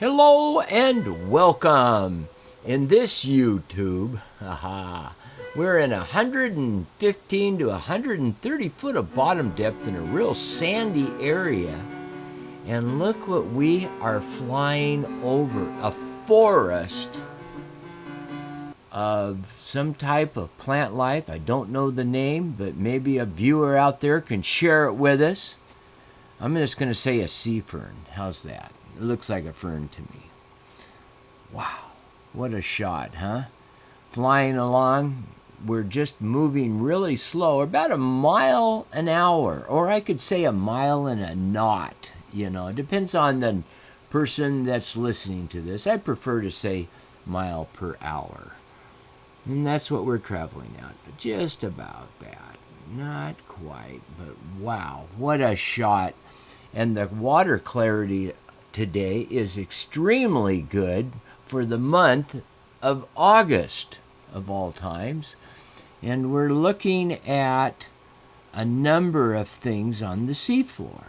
Hello and welcome. In this YouTube, we're in 115 to 130 foot of bottom depth in a real sandy area. And look what we are flying over, a forest of some type of plant life. I don't know the name, but maybe a viewer out there can share it with us. I'm just going to say a sea fern. How's that? It looks like a fern to me. Wow, what a shot, huh? Flying along, we're just moving really slow, about a mile an hour, or I could say a mile and a knot. You know, it depends on the person that's listening to this. I prefer to say mile per hour. And that's what we're traveling at, but just about that. Not quite, but wow, what a shot. And the water clarity today is extremely good for the month of August of all times. And we're looking at a number of things on the seafloor.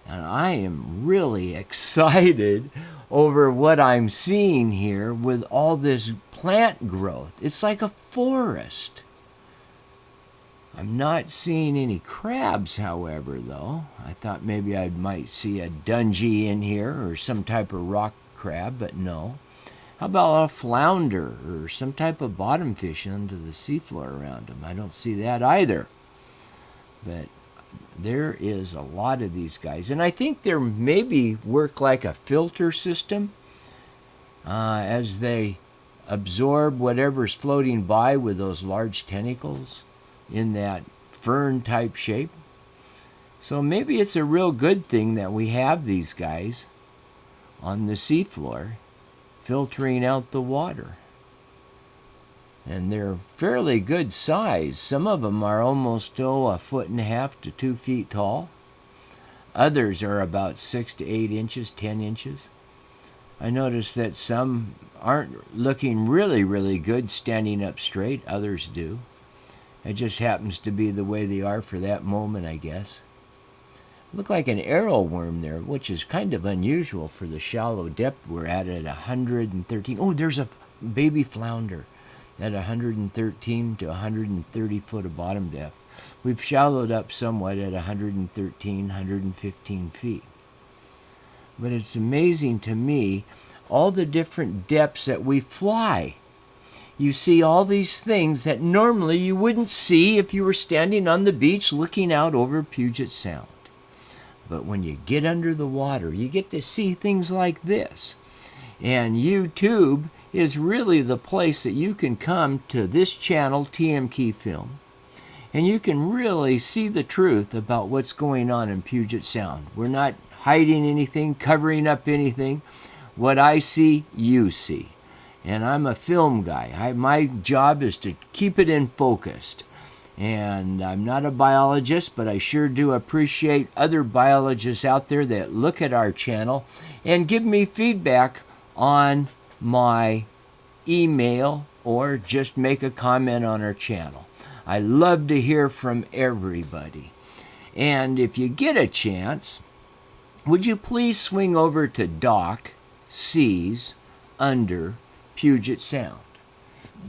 And I am really excited over what I'm seeing here with all this plant growth. It's like a forest. I'm not seeing any crabs, however, though. I thought maybe I might see a dungy in here or some type of rock crab, but no. How about a flounder or some type of bottom fish under the seafloor around them? I don't see that either. But there is a lot of these guys. And I think they maybe work like a filter system as they absorb whatever's floating by with those large tentacles in that fern type shape. So maybe it's a real good thing that we have these guys on the seafloor filtering out the water. And they're fairly good size. Some of them are almost 1.5 to 2 feet tall. Others are about 6 to 8 inches, 10 inches. I noticed that some aren't looking really good standing up straight. Others do. It just happens to be the way they are for that moment, I guess. Look like an arrow worm there, which is kind of unusual for the shallow depth we're at 113. Oh, there's a baby flounder at 113 to 130 foot of bottom depth. We've shallowed up somewhat at 113, 115 feet. But it's amazing to me all the different depths that we fly. You see all these things that normally you wouldn't see if you were standing on the beach looking out over Puget Sound. But when you get under the water, you get to see things like this. And YouTube is really the place that you can come to this channel, TM Key Film, and you can really see the truth about what's going on in Puget Sound. We're not hiding anything, covering up anything. What I see, you see. And I'm a film guy. My job is to keep it in focus. And I'm not a biologist, but I sure do appreciate other biologists out there that look at our channel and give me feedback on my email or just make a comment on our channel. I love to hear from everybody. And if you get a chance, would you please swing over to Doc Seas Under Puget Sound.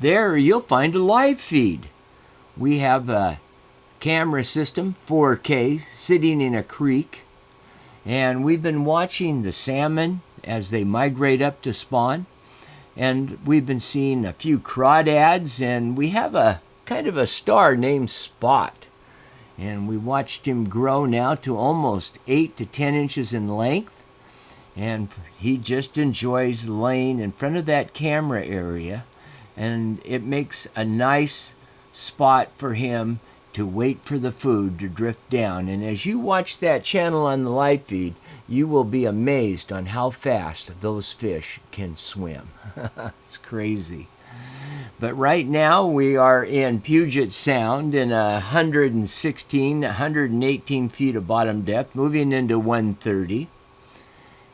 There you'll find a live feed. We have a camera system, 4K, sitting in a creek, and we've been watching the salmon as they migrate up to spawn, and we've been seeing a few crawdads, and we have a kind of a star named Spot, and we watched him grow now to almost 8 to 10 inches in length. And he just enjoys laying in front of that camera area, and it makes a nice spot for him to wait for the food to drift down. And as you watch that channel on the live feed, you will be amazed on how fast those fish can swim. It's crazy. But right now we are in Puget Sound in 116, 118 feet of bottom depth, moving into 130.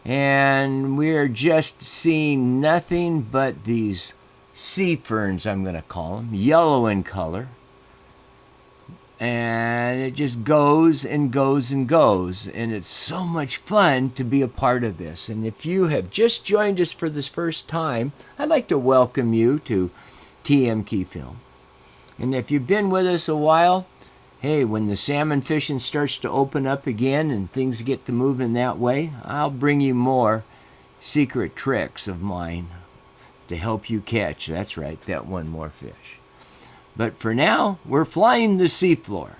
And we're just seeing nothing but these sea ferns, I'm going to call them, yellow in color. And it just goes and goes and goes. And it's so much fun to be a part of this. And if you have just joined us for this first time, I'd like to welcome you to TM Key Film. And if you've been with us a while, hey, when the salmon fishing starts to open up again and things get to moving that way, I'll bring you more secret tricks of mine to help you catch, that's right, that one more fish. But for now, we're flying the seafloor.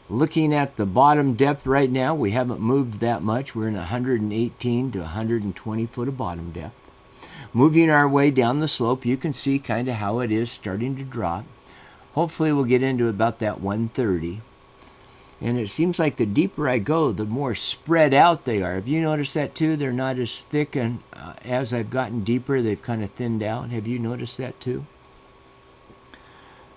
Looking at the bottom depth right now, we haven't moved that much. We're in 118 to 120 foot of bottom depth. Moving our way down the slope, you can see kind of how it is starting to drop. Hopefully we'll get into about that 130. And it seems like the deeper I go, the more spread out they are. Have you noticed that too? They're not as thick, and as I've gotten deeper, they've kind of thinned out. Have you noticed that too?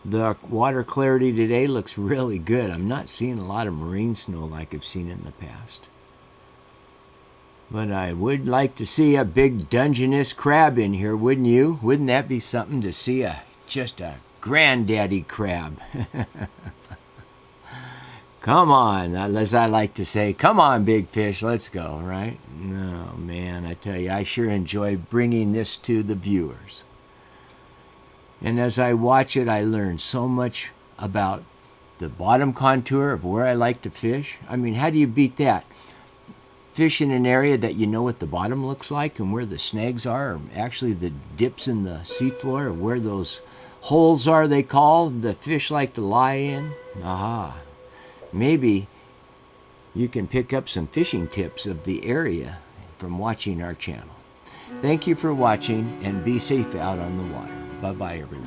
The water clarity today looks really good. I'm not seeing a lot of marine snow like I've seen in the past. But I would like to see a big Dungeness crab in here, wouldn't you? Wouldn't that be something to see just a granddaddy crab? Come on, as I like to say, come on, big fish, let's go, right? Oh, man, I tell you, I sure enjoy bringing this to the viewers. And as I watch it, I learn so much about the bottom contour of where I like to fish. I mean, how do you beat that? Fish in an area that you know what the bottom looks like and where the snags are, or actually the dips in the seafloor, or where those holes are, they call, the fish like to lie in. Aha. Maybe you can pick up some fishing tips of the area from watching our channel. Thank you for watching, and be safe out on the water. Bye-bye, everyone.